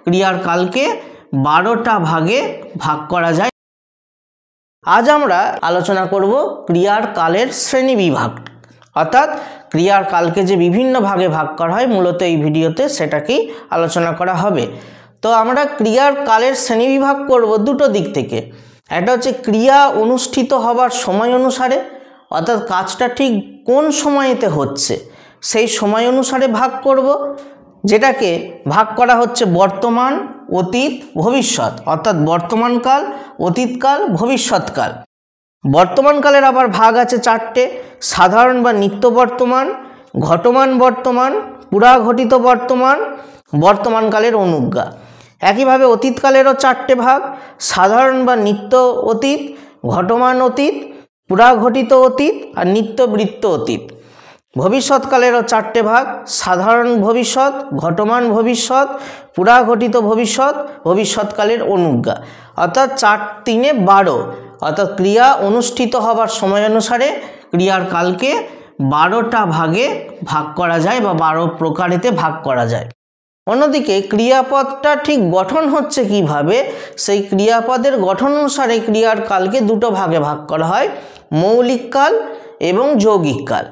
ক্রিয়ার কালকে 12টা ভাগে ভাগ করা যায়। আজ আমরা আলোচনা করব ক্রিয়ার কালের শ্রেণী বিভাগ, অর্থাৎ ক্রিয়ার কালকে যে বিভিন্ন ভাগে ভাগ করা হয় মূলত এই ভিডিওতে সেটাকেই আলোচনা করা হবে। তো আমরা ক্রিয়ার কালের শ্রেণী বিভাগ করব দুটো দিক থেকে। একটা হচ্ছে ক্রিয়া অনুষ্ঠিত হবার সময় অনুসারে, অর্থাৎ কাজটা ঠিক কোন সময়েতে হচ্ছে সেই সময় অনুসারে ভাগ করব, যেটাকে ভাগ করা হচ্ছে বর্তমান, অতীত, ভবিষ্যৎ, অর্থাৎ বর্তমানকাল, অতীতকাল, ভবিষ্যৎকাল। বর্তমানকালের আবার ভাগ আছে 4টে: সাধারণ বা নিত্য বর্তমান, ঘটমান বর্তমান, পুরাঘটিত বর্তমান, বর্তমানকালের অনুজ্ঞা। একইভাবে অতীতকালেরও 4টে ভাগ: সাধারণ বা নিত্য অতীত, ঘটমান অতীত, পুরাঘটিত অতীত আর নিত্যবৃত্ত অতীত। ভবিষ্যৎকালেরও 4টে ভাগ: সাধারণ ভবিষ্যৎ, ঘটমান ভবিষ্যৎ, পুরাঘটিত ভবিষ্যৎ, ভবিষ্যৎকালের অনুজ্ঞা। অর্থাৎ 4 3 12, অর্থাৎ ক্রিয়া অনুষ্ঠিত হবার সময় অনুসারে ক্রিয়ার কালকে 12টা ভাগে ভাগ করা যায় বা 12 প্রকারেতে ভাগ করা যায়। অন্যদিকে ক্রিয়াপদটা ঠিক গঠন হচ্ছে কিভাবে, সেই ক্রিয়াপদের গঠন অনুসারে ক্রিয়ার কালকে দুটো ভাগে ভাগ করা হয়: মৌলিক কাল এবং যৌগিক কাল।